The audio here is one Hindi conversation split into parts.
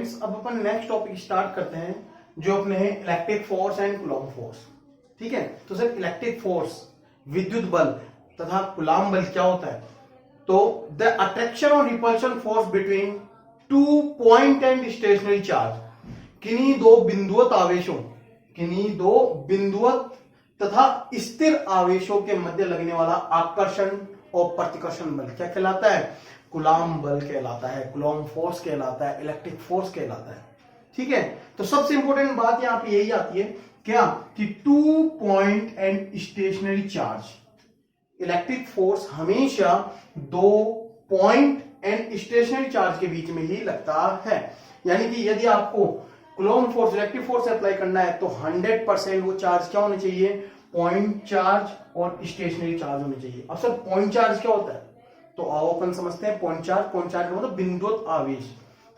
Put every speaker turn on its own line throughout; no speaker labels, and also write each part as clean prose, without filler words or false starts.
स्टूडेंट्स, अब अपन नेक्स्ट टॉपिक स्टार्ट करते हैं जो अपने हैं electric force and Coulomb force. ठीक है, तो सर इलेक्ट्रिक फोर्स विद्युत बल तथा कूलॉम बल क्या होता है? तो द अट्रैक्शन और repulsion force between two point and stationary charge, किन्हीं दो बिंदुवत आवेशों, किन्हीं दो बिंदुवत तथा स्थिर आवेशों के मध्य लगने वाला आकर्षण और प्रतिकर्षण बल क्या कहलाता है? कूलॉम बल कहलाता है, कूलॉम फोर्स कहलाता है, इलेक्ट्रिक फोर्स कहलाता है। ठीक है, तो सबसे इंपॉर्टेंट बात यहां पे यही आती है क्या कि two point and stationary charge, electric force हमेशा दो पॉइंट एंड स्टेशनरी चार्ज के बीच में ही लगता है। यानी कि यदि आपको Coulomb force, electric force apply करना है तो 100% वो चार्ज क्या होने चाहिए? पॉइंट चार्ज और स्टेशनरी चार्ज होने चाहिए। अब सर पॉइंट चार्ज क्या होता है? तो आओ अपन समझते हैं पॉइंट चार्ज का मतलब बिंदुवत आवेश।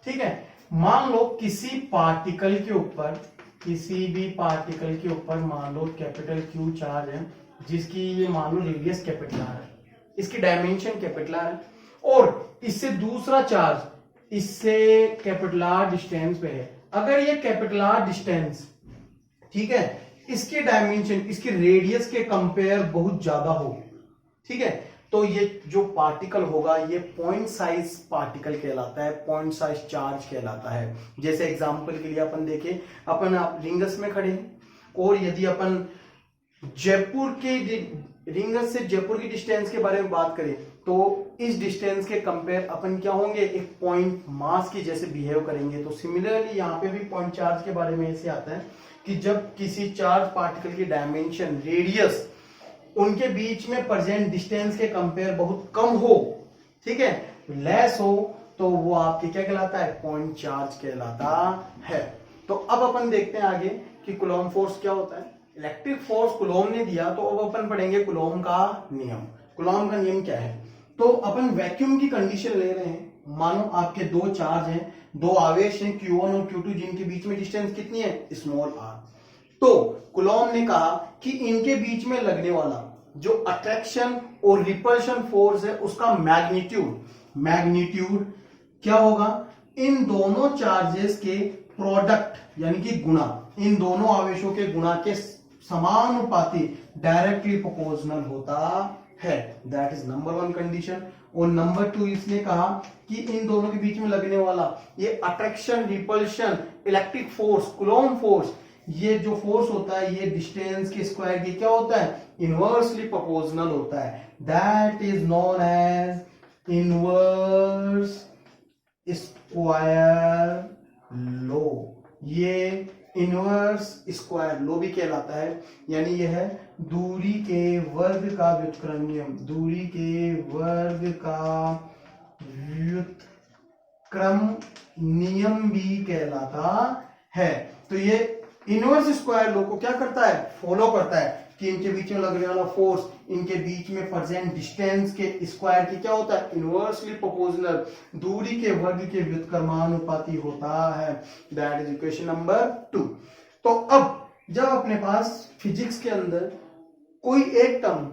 ठीक है, मान लो किसी पार्टिकल के ऊपर, किसी भी पार्टिकल के ऊपर मान लो कैपिटल क्यू चार्ज है, जिसकी ये मान लो रेडियस कैपिटल आर है, इसकी डायमेंशन कैपिटल आर है, और इससे दूसरा चार्ज इससे कैपिटल आर डिस्टेंस पे है। अगर ये कैपिटल आर डिस्टेंस, ठीक है, इसके डायमेंशन, इसकी रेडियस के कंपेयर बहुत ज्यादा हो, ठीक है, तो ये जो पार्टिकल होगा ये पॉइंट साइज पार्टिकल कहलाता है, पॉइंट साइज चार्ज कहलाता है। जैसे एग्जांपल के लिए अपन देखें, अपन आप रिंगस में खड़े हैं और यदि अपन जयपुर के रिंगस से जयपुर की डिस्टेंस के बारे में बात करें तो इस डिस्टेंस के कंपेयर अपन क्या होंगे? एक पॉइंट मास की जैसे बिहेव करेंगे। तो सिमिलरली यहाँ पे भी पॉइंट चार्ज के बारे में ऐसे आता है कि जब किसी चार्ज पार्टिकल की डायमेंशन, रेडियस उनके बीच में प्रेजेंट डिस्टेंस के कंपेयर बहुत कम हो, ठीक है, लेस हो, तो वो आपके क्या कहलाता है? पॉइंट चार्ज कहलाता है। तो अब अपन देखते हैं आगे कि कूलॉम फोर्स क्या होता है। इलेक्ट्रिक फोर्स कूलॉम ने दिया, तो अब अपन पढ़ेंगे कूलॉम का नियम। कूलॉम का नियम क्या है? तो अपन वैक्यूम की कंडीशन ले रहे हैं। मानो आपके दो चार्ज हैं, दो आवेश हैं Q1 और Q2, जिनके बीच में डिस्टेंस कितनी है? Small r। तो कूलॉम ने कहा कि इनके बीच में लगने वाला जो अट्रैक्शन और रिपल्शन फोर्स है उसका मैग्नीट्यूड क्या होगा? इन दोनों चार्जेस के प्रोडक्ट यानी कि गुणा, इन दोनों आवेशों के गुणा के समानुपाती डायरेक्टली प्रोपोर्शनल होता है। That is number 1 condition. और नंबर 2 इसने कहा कि इन दोनों के बीच में लगने वाला ये attraction, repulsion, electric force, Coulomb force, ये जो फोर्स होता है ये डिस्टेंस के स्क्वायर की क्या होता है? इनवर्सली प्रोपोर्शनल होता है। That is known as inverse square law. ये इनवर्स स्क्वायर लॉ भी कहलाता है, यानी यह है दूरी के वर्ग का व्युत्क्रम नियम। दूरी के वर्ग का व्युत्क्रम नियम भी कहलाता है। तो ये इनवर्स स्क्वायर लॉ को क्या करता है? फॉलो करता है कि इनके बीच में लगने वाला फोर्स इनके बीच में प्रेजेंट डिस्टेंस के स्क्वायर की क्या होता है? इनवर्सली प्रोपोर्शनल, दूरी के वर्ग के व्युत्क्रमानुपाती होता है। That is equation number 2। तो अब जब अपने पास फिजिक्स के अंदर कोई एक टर्म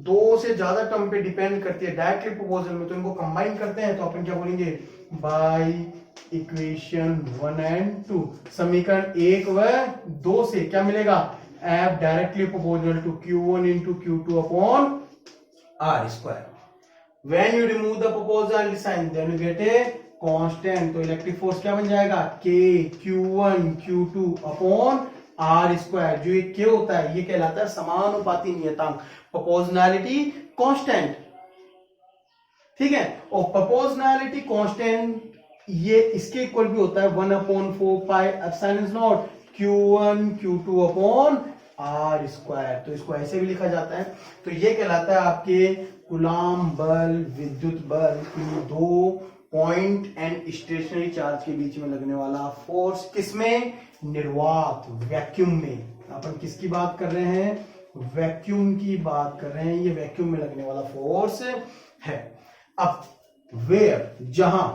दो से ज्यादा टर्म पे डिपेंड करती है डायरेक्टली प्रोपोर्शनल में, तो इनको कंबाइन करते हैं तो अपन क्या बोलेंगे? बाय इक्वेशन 1 एंड 2, समीकरण 1 व 2 से क्या मिलेगा? F directly proportional to Q1 into Q2 upon R square. When you remove the proportional sign, then you get a constant. तो इलेक्ट्रिक फोर्स क्या बन जाएगा? K Q1 Q2 upon R square। जो ये K होता है ये कहलाता है समानुपाती नियतांक, प्रोपोर्शनैलिटी कांस्टेंट। ठीक है, और प्रोपोर्शनैलिटी कांस्टेंट ये इसके इक्वल भी होता है 1/4 pi epsilon not Q1 Q2 upon R square. तो इसको ऐसे भी लिखा जाता है। तो ये कहलाता है आपके कूलॉम बल, विद्युत बल, इन दो पॉइंट एंड स्टेशनरी चार्ज के बीच में लगने वाला फोर्स। किसमें? निर्वात, वैक्यूम में। अपन किसकी बात कर रहे हैं? वैक्यूम की बात कर रहे हैं। ये वैक्यूम में लगने वाला फोर्स है। अब वेयर, जहां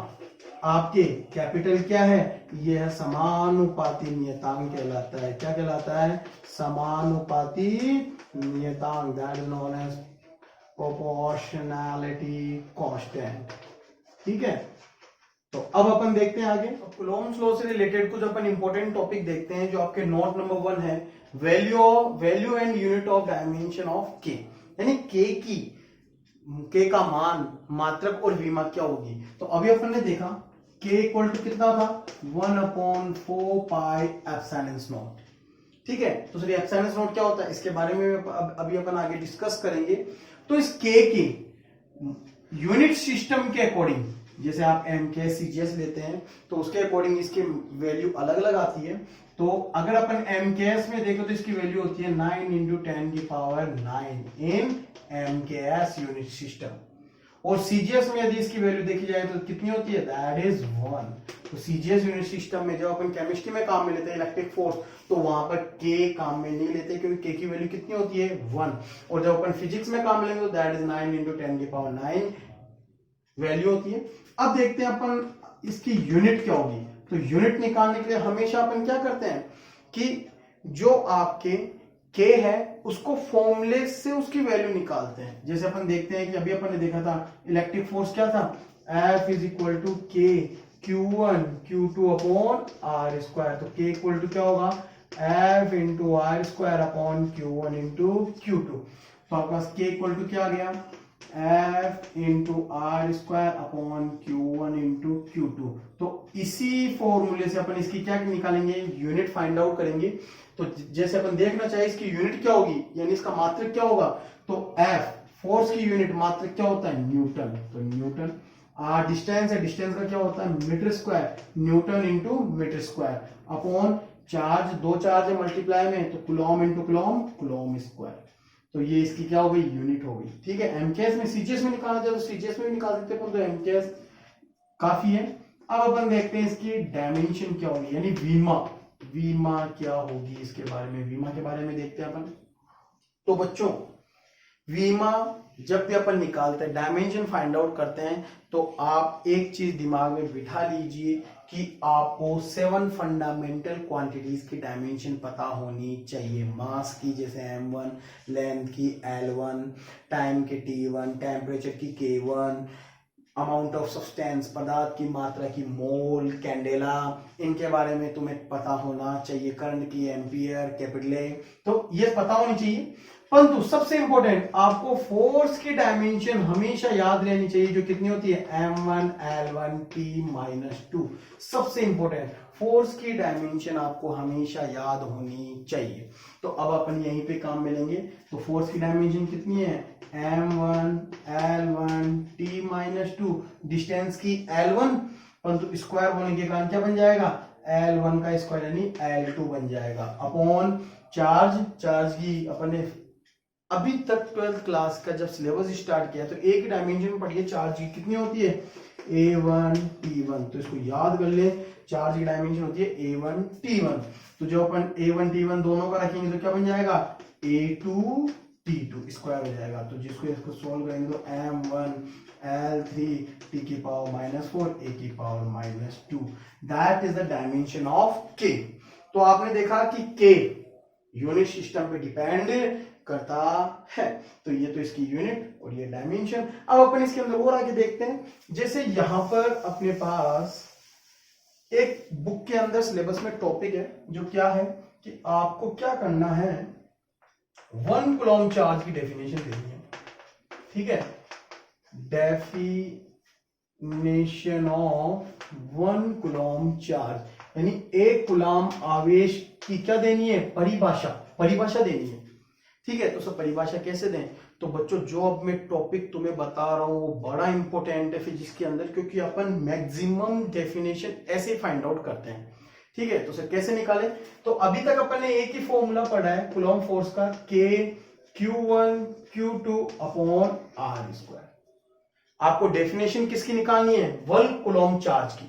आपके कैपिटल क्या है? यह है समानुपाती नियतांक कहलाता है। क्या कहलाता है? समानुपाती नियतांक। That is known as proportionality constant. ठीक है, तो अब अपन देखते हैं आगे कूलॉम्स लॉ से रिलेटेड कुछ अपन इंपॉर्टेंट टॉपिक देखते हैं जो आपके नोट नंबर 1 है, value and unit of dimension of के, यानी के का मान, मात्रक और विमा क्या होगी। तो अभी अपन ने देखा के इक्वल टू कितना था 1/4 पाई एप्सिलॉन नॉट। ठीक है, तो सर एप्सिलॉन नॉट क्या होता है इसके बारे में अभी अपन आगे डिस्कस करेंगे। तो इस के की यूनिट सिस्टम के अकॉर्डिंग, जैसे आप एमके सीजीएस लेते हैं तो उसके अकॉर्डिंग इसकी वैल्यू अलग अलग आती है। तो अगर अपन एमकेएस में देखें तो इसकी वैल्यू होती है 9 इंटू 10 की पावर 9 इन एमकेएस यूनिट सिस्टम। और सीजीएस में यदि इसकी वैल्यू देखी जाए तो कितनी होती है, दैट इज 1। तो सीजीएस यूनिट सिस्टम में जब अपन केमिस्ट्री में काम में लेते हैं इलेक्ट्रिक फोर्स, तो वहां पर के काम में नहीं लेते क्योंकि के की वैल्यू कितनी होती है 1। और जब अपन फिजिक्स में काम में लेंगे तो दैट इज 9 इंटू 10 की पावर 9 वैल्यू होती है। अब देखते हैं अपन इसकी यूनिट क्या होगी। तो यूनिट निकालने के लिए हमेशा अपन क्या करते हैं कि जो आपके के है उसको फॉर्मूले से उसकी वैल्यू निकालते हैं। जैसे अपन देखते हैं कि अभी अपन ने देखा था इलेक्ट्रिक फोर्स क्या था, F इज इक्वल टू के Q1 Q2 upon are square. तो के इक्वल टू क्या होगा F into R square upon Q1 into Q2। तो आपके पास के इक्वल टू क्या आ गया F into R square upon Q1 into Q2। तो इसी फॉर्मूले से अपन इसकी क्या निकालेंगे, यूनिट फाइंड आउट करेंगे। तो जैसे अपन देखना चाहिए इसकी यूनिट क्या होगी, यानी इसका मात्रक क्या होगा। तो F फोर्स की यूनिट मात्रक क्या होता है न्यूटन, तो न्यूटन। डिस्टेंस है, डिस्टेंस का क्या होता है metre square, newton into metre square upon charge, दो चार्ज है मल्टीप्लाई में तो coulomb into coulomb, coulomb square. तो ये इसकी क्या हो गई यूनिट हो गई। ठीक है, एमकेएस में सीजीएस में निकालना चाहिए तो सीजीएस में भी निकाल सकते हैं, तो एमकेएस काफी है। अब अपन देखते हैं इसकी डायमेंशन क्या होगी, यानी वीमा क्या होगी, इसके बारे में वीमा के बारे में देखते हैं अपन। तो बच्चों वीमा जब भी अपन निकालते हैं डायमेंशन फाइंड आउट करते हैं तो आप एक चीज दिमाग में बिठा लीजिए कि आपको 7 फंडामेंटल क्वांटिटीज की डायमेंशन पता होनी चाहिए। मास की जैसे m1, लेंथ की l1, टाइम के t1, टेम्परेचर की k1, अमाउंट ऑफ सब्सटेंस पदार्थ की मात्रा की मोल, कैंडेला, इनके बारे में तुम्हें पता होना चाहिए। करंट की एम्पियर, कैपिटल ए, तो ये पता होनी चाहिए। परंतु सबसे इंपॉर्टेंट आपको फोर्स की डायमेंशन हमेशा याद रहनी चाहिए, जो कितनी होती है m1 l1 t-2। सबसे इंपॉर्टेंट फोर्स की डायमेंशन आपको हमेशा याद होनी चाहिए। तो अब अपन यहीं पे काम मिलेंगे। तो फोर्स की डायमेंशन कितनी है m1 l1 t-2, डिस्टेंस की l1, परंतु स्क्वायर होने के कारण क्या बन जाएगा l1 का स्क्वायर यानी l2 बन जाएगा अपॉन चार्ज की अपन ने अभी तक 12th क्लास का जब सिलेबस स्टार्ट किया तो एक डायमेंशन पढ़िए चार्ज की कितनी होती है a1 t1। तो इसको याद कर ले, चार्ज की डायमेंशन होती है a1 t1। तो जो अपन a1 t1 दोनों का रखेंगे तो क्या बन जाएगा a2 t2 स्क्वायर हो जाएगा। तो जिसको इसको सोल्व करेंगे तो m1 l3 t की पावर -4 a की power -2, that is the dimension of k। तो आपने देखा कि k यूनिट सिस्टम पे डिपेंड करता है। तो ये तो इसकी यूनिट और ये डायमेंशन। अब अपन इसके अंदर और आगे देखते हैं। जैसे यहां पर अपने पास एक बुक के अंदर सिलेबस में टॉपिक है जो क्या है कि आपको क्या करना है 1 कूलॉम चार्ज की डेफिनेशन देनी है। ठीक है, डेफिनेशन ऑफ 1 कूलॉम चार्ज, यानी 1 कूलॉम आवेश की क्या देनी है परिभाषा देनी है। ठीक है, तो सब परिभाषा कैसे दें। तो बच्चों जो अब मैं टॉपिक तुम्हें बता रहा हूं वो बड़ा इंपॉर्टेंट है फिजिक्स के अंदर, क्योंकि अपन मैक्सिमम डेफिनेशन ऐसे फाइंड आउट करते हैं। ठीक है, तो सर कैसे निकाले। तो अभी तक अपन ने एक ही फॉर्मूला पढ़ा है कूलॉम फोर्स का, K Q1 Q2 upon are square. आपको डेफिनेशन किसकी निकालनी है 1 कूलॉम चार्ज की।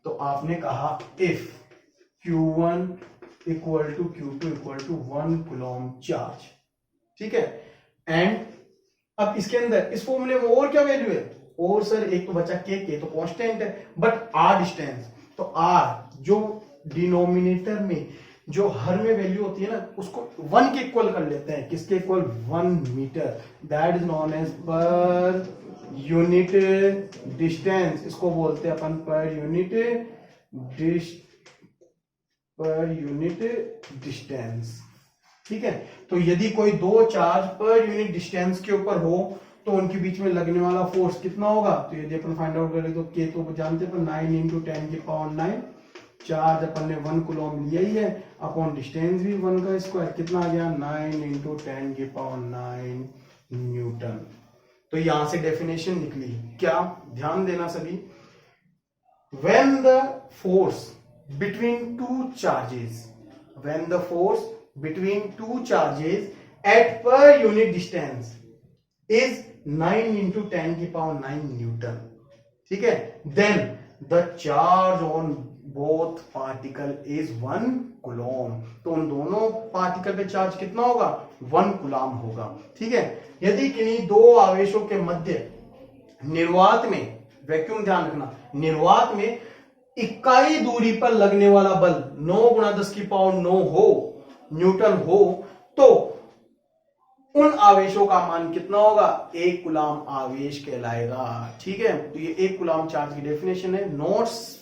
तो आपने कहा if Q1 equal to Q2 equal to 1 coulomb charge. ठीक है, एंड अब इसके अंदर इस फॉर्मूले में और क्या वैल्यू है, और सर एक तो बचा के तो कांस्टेंट है, बट आर डिस्टेंस। तो आर जो डिनोमिनेटर में जो हर में वैल्यू होती है ना उसको 1 के इक्वल कर लेते हैं। किसके equal 1 metre, that is known as per unit distance, इसको बोलते हैं अपन पर यूनिट डिस्टेंस। ठीक है, तो यदि कोई दो चार्ज पर यूनिट डिस्टेंस के ऊपर हो तो उनके बीच में लगने वाला फोर्स कितना होगा? तो यदि अपन फाइंड आउट करें तो के तो जानते हैं 9 इंटू 10 की पावर 9, चार्ज अपन ने 1 कूलम लिया ही है, अपॉन डिस्टेंस भी 1 का स्क्वायर, कितना आ गया? 9 इंटू 10 की पावर 9 न्यूटन। तो यहां से डेफिनेशन निकली क्या? ध्यान देना सभी। When the force between two charges, when the force between two charges at per unit distance is 9 into 10 की पावर 9 न्यूटन, ठीक है, then the charge on both particle is 1 coulomb. तो उन दोनों पार्टिकल पे चार्ज कितना होगा? 1 कूलम होगा। ठीक है, यदि किन्हीं दो आवेशों के मध्य निर्वात में, वैक्यूम ध्यान रखना, निर्वात में इकाई दूरी पर लगने वाला बल 9 गुणा 10 की पावर 9 हो, न्यूटन हो, तो उन आवेशों का मान कितना होगा? 1 कूलम आवेश कहलाएगा। ठीक है, तो ये 1 कूलम चार्ज की डेफिनेशन है। नोट्स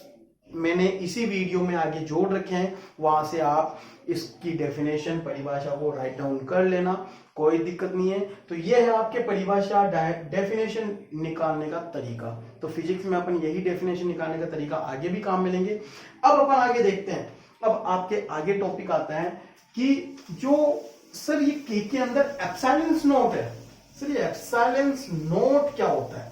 मैंने इसी वीडियो में आगे जोड़ रखे हैं, वहां से आप इसकी डेफिनेशन, परिभाषा को राइट डाउन कर लेना, कोई दिक्कत नहीं है। तो ये है आपके परिभाषा, डेफिनेशन निकालने का तरीका। तो फिजिक्स में अपन यही डेफिनेशन निकालने का तरीका आगे भी काम में लेंगे। अब अपन आगे देखते हैं। अब आपके आगे टॉपिक आता है कि जो सर ये के अंदर एप्सिलॉन नोट है, सर ये एप्सिलॉन नोट क्या होता है?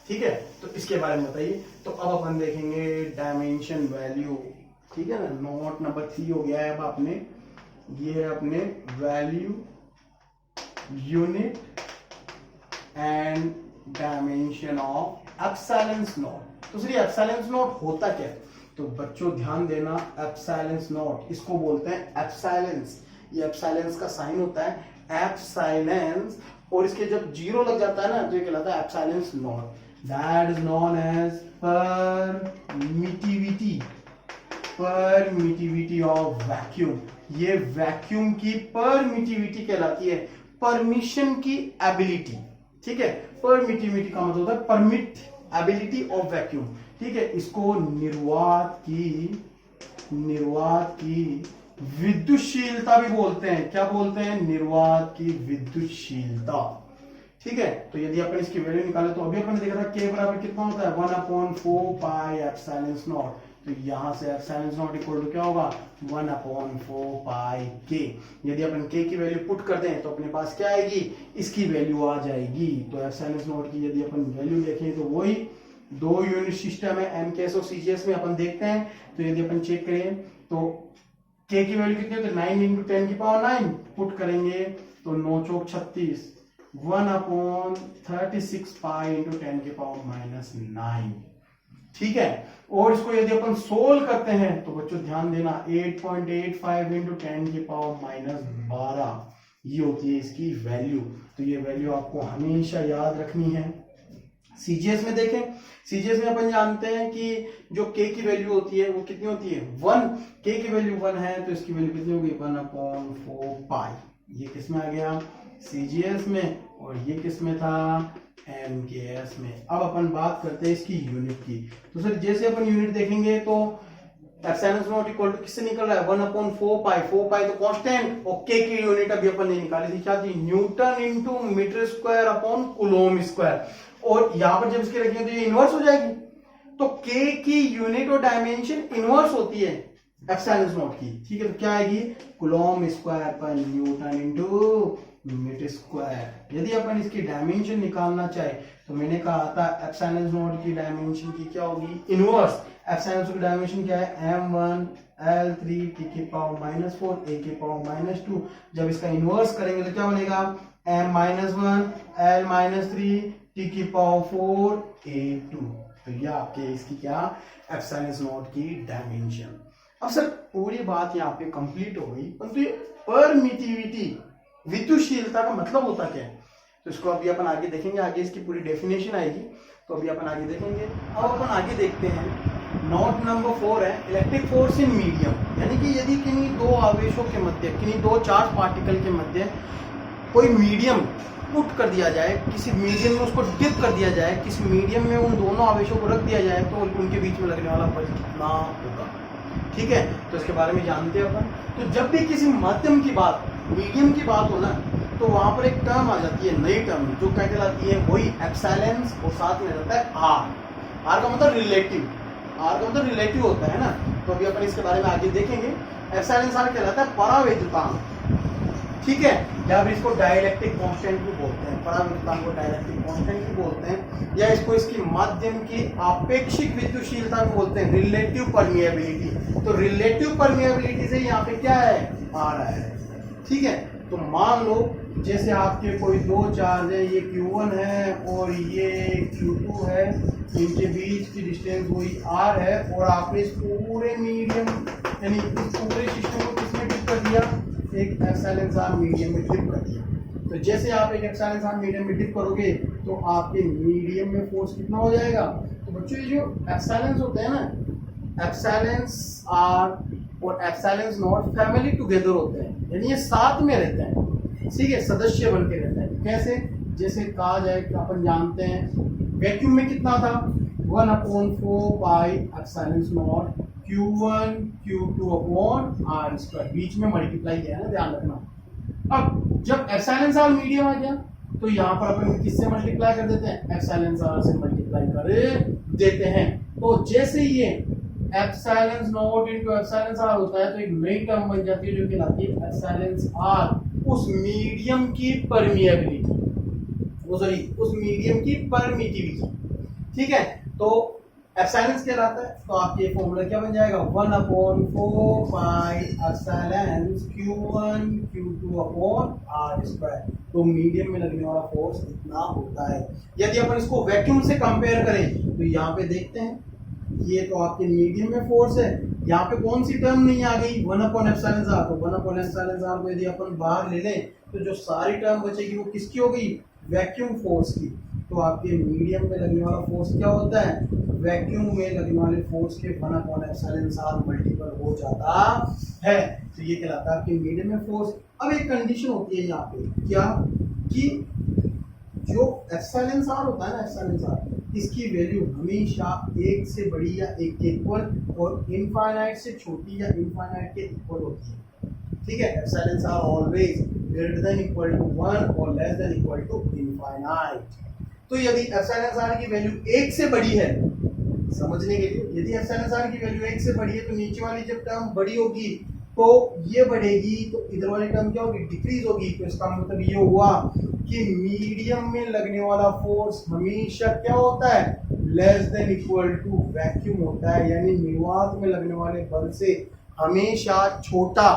ठीक है, तो इसके बारे में बताइए। तो अब अपन देखेंगे डायमेंशन वैल्यू। ठीक है ना, नोट नंबर 3 हो गया है। अब आपने ये है अपने value, unit and dimension of epsilon note. तो सर ये एप्सिलॉन नोट होता क्या है? तो बच्चों ध्यान देना, एप्सिलॉन नोट इसको बोलते हैं एप्सिलॉन। ये एप्सिलॉन का साइन होता है एप्सिलॉन, और इसके जब 0 लग जाता है ना तो ये कहलाता है epsilon not. That is known as permittivity of vacuum. ये वैक्यूम की परमिटिविटी कहलाती है, परमिशन की एबिलिटी। ठीक है, परमिटिविटी का मतलब होता है परमिट एबिलिटी ऑफ वैक्यूम। ठीक है, इसको निर्वात की विद्युतशीलता भी बोलते हैं। क्या बोलते हैं? निर्वात की विद्युतशीलता। ठीक है, तो यदि अपन इसकी वैल्यू निकाले तो अभी अपन ने देखा था के बराबर कितना होता है? 1/4 पाई एप्सिलॉन नॉट। तो यहां से एप्सिलॉन नॉट इक्वल टू क्या होगा? 1/4 पाई के। यदि अपन के की वैल्यू पुट करते हैं तो अपने पास क्या आएगी? इसकी वैल्यू आ जाएगी। तो एप्सिलॉन नॉट की यदि अपन वैल्यू देखें तो वही 2 यूनिट सिस्टम है, एमकेएस और सीजीएस में अपन देखते हैं। तो यदि अपन चेक करें तो के की वैल्यू कितनी होती है? 9 इंटू 10 की पावर 9 पुट करेंगे तो 9 चौक 36, 1/36 पाई इंटू 10 की पावर -9। ठीक है, और इसको यदि अपन सोल्व करते हैं तो बच्चों ध्यान देना 8.85 इंटू 10 की पावर -12 ये होती है इसकी वैल्यू। तो ये वैल्यू आपको हमेशा याद रखनी है। सीजीएस में देखें, सीजीएस में अपन जानते हैं कि जो के की वैल्यू होती है वो कितनी होती है? 1। के की वैल्यू 1 है तो इसकी वैल्यू कितनी होगी? 1/4 पाई। ये किस में आ गया? सीजीएस में। और ये किस में था? एमकेएस में। अब अपन बात करते हैं इसकी यूनिट की। तो सर जैसे अपन यूनिट देखेंगे तो एप्सिलॉन नॉट इक्वल टू किससे निकल रहा है? 1/4 पाई। 4 पाई तो कांस्टेंट, और के की यूनिट अभी अपन ने निकाली थी, क्या थी? Newton into metre square upon coulomb square. और यहां पर जब इसके रखेंगे तो ये इनवर्स हो जाएगी। तो के की यूनिट और डायमेंशन इनवर्स होती है एप्सिलॉन नॉट की। ठीक है, तो क्या आएगी? कूलम स्क्वायर पर न्यूटन इंटू मीटर स्क्वायर। यदि अपन इसकी डायमेंशन निकालना चाहे तो मैंने कहा था एप्सिलॉन नॉट की डायमेंशन की क्या होगी? इनवर्स। एप्सिलॉन की डायमेंशन क्या है? m1 l3 t की पावर -4 a की पावर -2। जब इसका इनवर्स करेंगे तो क्या बनेगा? m-1 l-3 t की पावर 4 a2। तो ये आपके इसकी क्या? एप्सिलॉन नॉट की डायमेंशन। अब सर पूरी बात यहाँ पे कंप्लीट हो गई, परंतु ये परमिटिविटी, विद्युतशीलता का मतलब होता क्या है? तो इसको अभी अपन आगे देखेंगे, आगे इसकी पूरी डेफिनेशन आएगी। तो अभी अपन आगे देखेंगे। अब अपन आगे देखते हैं नोट नंबर 4 है इलेक्ट्रिक फोर्स इन मीडियम। यानी कि यदि किन्हीं दो आवेशों के मध्य, किन्हीं दो चार्ज पार्टिकल के मध्य कोई मीडियम पुट कर दिया जाए, किसी मीडियम में उसको डिप कर दिया जाए, किसी मीडियम में उन दोनों आवेशों को रख दिया जाए, तो उनके बीच में लगने वाला बल कितना होगा। ठीक है, तो इसके बारे में जानते हैं अपन। तो जब भी किसी माध्यम की बात, मीडियम की बात हो ना, तो वहां पर एक टर्म आ जाती है, नई टर्म, जो क्या कहलाती है, वही एप्सिलॉन, और साथ में रहता है आर। आर का मतलब रिलेटिव, आर का मतलब रिलेटिव होता है ना। तो अभी अपन इसके बारे में आगे देखेंगे। एप्सिलॉन आर कहलाता है परावैद्युतांक। ठीक है, या फिर इसको डाइलेक्ट्रिक कांस्टेंट भी बोलते हैं, परावैद्युतांक को डाइलेक्ट्रिक कांस्टेंट भी बोलते हैं, या इसको इसकी माध्यम की आपेक्षिक विद्युतशीलता भी बोलते हैं, रिलेटिव परमिएबिलिटी। तो रिलेटिव परमिएबिलिटी से यहाँ पे क्या है, आ रहा है। ठीक है, तो मान लो जैसे आपके कोई दो चार्ज है, ये Q1 है और ये Q2 है, इनके बीच की डिस्टेंस वही R है, और आपने इस पूरे मीडियम यानी इस पूरे सिस्टम को किसमें डिप कर दिया, एक एप्सिलॉन आर मीडियम में डिप कर दिया। तो जैसे आप एक एप्सिलॉन आर मीडियम में डिप करोगे तो आपके मीडियम में फोर्स कितना हो जाएगा। तो बच्चों ये जो एप्सिलॉन्स होते हैं ना, एप्सिलॉन्स आर और एप्सिलॉन्स नॉट फैमिली टुगेदर होते हैं, यानी ये साथ में रहते हैं, ठीक है, सदस्य बन के रहते हैं। कैसे, जैसे कहा जाए कि अपन जानते हैं वैक्यूम में कितना था, 1/4 pi epsilon not Q1 Q2 upon are square, बीच में मल्टीप्लाई किया है ना, ध्यान रखना। अब जब एप्सिलॉन आर मीडियम आ गया तो यहाँ पर अपन किससे मल्टीप्लाई कर देते हैं, एप्सिलॉन आर से मल्टीप्लाई कर देते हैं। तो जैसे ये epsilon not into epsilon R होता है तो एक नई टर्म बन जाती है जो कहलाती है एप्सिलॉन आर उस मीडियम की परमिएबिलिटी, वो सॉरी उस मीडियम की परमिटिविटी। ठीक है, तो एप्सिलॉन कहलाता है। तो आपके फॉर्मूला क्या बन जाएगा, 1/4 pi epsilon Q1 Q2 upon are square. तो मीडियम में लगने वाला फोर्स इतना होता है। यदि अपन इसको वैक्यूम से कंपेयर करें तो यहाँ पे देखते हैं, ये तो आपके मीडियम में फोर्स है, यहाँ पे कौन सी टर्म नहीं आ गई, 1/एप्सिलॉन आर। तो 1/एप्सिलॉन आर को यदि अपन बाहर ले लें तो जो सारी टर्म बचेगी वो किसकी हो गई, वैक्यूम फोर्स की। तो आपके मीडियम में लगने वाला फोर्स क्या होता है, वैक्यूम में लगने वाले फोर्स के 1/एप्सिलॉन आर मल्टीपल हो जाता है। तो ये कहलाता है आपके मीडियम में फोर्स। अब एक कंडीशन होती है यहाँ पे, क्या कि जो एप्सिलॉन आर होता है ना, एप्सिलॉन आर, इसकी वैल्यू हमेशा 1 से बड़ी या 1 के इक्वल और इनफाइनाइट से छोटी या इनफाइनाइट के इक्वल होती है। ठीक है, epsilon R always greater than equal to 1 और less than equal to infinite. तो यदि एप्सिलॉन आर की वैल्यू 1 से बड़ी है, समझने के लिए, यदि एप्सिलॉन आर की वैल्यू 1 से बड़ी है तो नीचे वाली जब टर्म बड़ी होगी तो ये बढ़ेगी, तो इधर वाली टर्म क्या होगी, डिक्रीज होगी। तो इसका मतलब ये हुआ कि मीडियम में लगने वाला फोर्स हमेशा क्या होता है, less than equal to vacuum होता है, यानी निर्वात में लगने वाले बल से हमेशा छोटा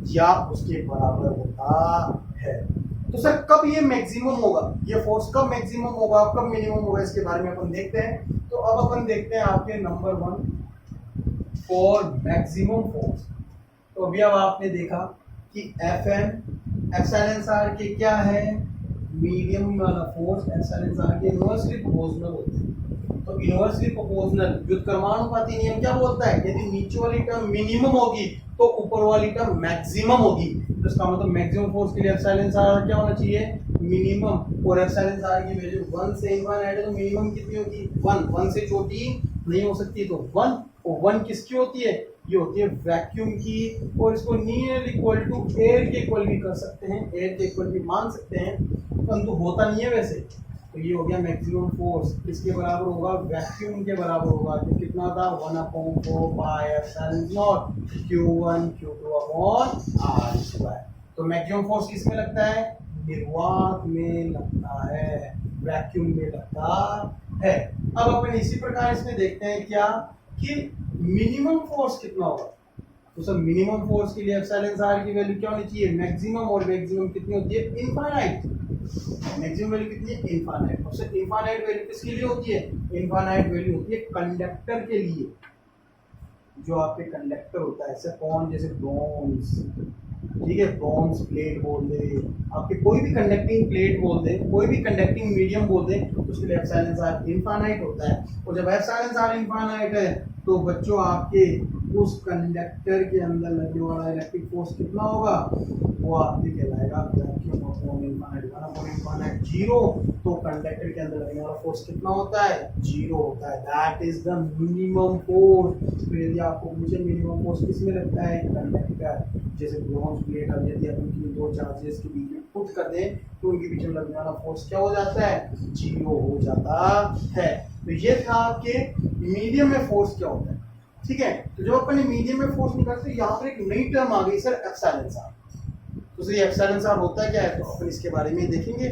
या उसके बराबर होता है। तो सर कब ये मैक्सिमम होगा, ये फोर्स कब मैक्सिमम होगा, कब मिनिमम होगा, इसके बारे में अपन देखते हैं। तो अब अपन देखते हैं आपके नंबर 1 फॉर मैक्सिमम फोर्स। तो अभी अब आपने देखा कि Fm एप्सिलॉन आर के क्या है, मीडियम वाला फोर्स एप्सिलॉन आर के इनवर्सली प्रोपोर्शनल होते हैं। तो इनवर्सली प्रोपोर्शनल व्युत्क्रमानुपाती नियम क्या बोलता है, यदि नीचे वाली टर्म मिनिमम होगी तो ऊपर वाली टर्म मैक्सिमम होगी। तो इसका मतलब मैक्सिमम फोर्स के लिए एप्सिलॉन आर क्या होना चाहिए, मिनिमम। और एप्सिलॉन आर की वैल्यू 1 से इनफाइनाइट है तो मिनिमम कितनी होगी, 1 से छोटी नहीं हो सकती। तो 1 और 1 किसकी होती है, ये होती है वैक्यूम की। और इसको नियर इक्वल टू एयर के इक्वल भी कर सकते हैं, एयर के इक्वल भी मान सकते हैं, परंतु होता नहीं है वैसे। तो ये हो गया मैक्सिमम फोर्स, इसके बराबर होगा वैक्यूम के बराबर होगा, जो कितना था 1/4 pi epsilon not Q1 Q2 upon are square. तो मैक्सिमम फोर्स किस में लगता है, निर्वात में लगता है, वैक्यूम में लगता है। अब अपन इसी प्रकार इसमें देखते हैं क्या कि मिनिमम फोर्स कितना होगा। तो सर मिनिमम फोर्स के लिए एप्सिलॉन आर की वैल्यू क्या होनी चाहिए, मैक्सिमम। और मैक्सिमम कितनी होती है, इनफाइनाइट। मैक्सिमम वैल्यू कितनी है, इनफाइनाइट। और सर इनफाइनाइट वैल्यू किसके लिए होती है, इनफाइनाइट वैल्यू होती है कंडक्टर के लिए। जो आपके कंडक्टर होता है, ऐसे कौन, जैसे ब्रॉन्ज, ठीक है, ब्रॉन्ज प्लेट बोल दे, आपके कोई भी कंडक्टिंग प्लेट बोल दे, कोई भी कंडक्टिंग मीडियम बोल दे, तो उसके लिए एप्सिलॉन आर इनफाइनाइट होता है। और जब एप्सिलॉन आर इनफाइनाइट है तो बच्चों आपके उस कंडक्टर के अंदर लगने वाला इलेक्ट्रिक फोर्स कितना होगा, वो आपके कहलाएगा vacuum upon infinite, 1 upon infinite 0। तो कंडक्टर के अंदर लगने वाला फोर्स कितना होता है, 0 होता है। That is the minimum force. तो यदि आपको पूछे मिनिमम फोर्स किस में लगता है, कंडक्टर, जैसे ब्रॉन्ज प्लेट, अब यदि आप उनकी दो चार्जेस के बीच में पुट कर दें तो उनके बीच में लगने वाला फोर्स क्या हो जाता है, 0 हो जाता है। तो ये था आपके मीडियम में फोर्स क्या होता है। ठीक है, तो जब अपन ने मीडियम में फोर्स निकाला तो यहाँ पर एक नई टर्म आ गई सर, एप्सिलॉन सार। तो सर एप्सिलॉन सार होता क्या है, तो अपन इसके बारे में देखेंगे।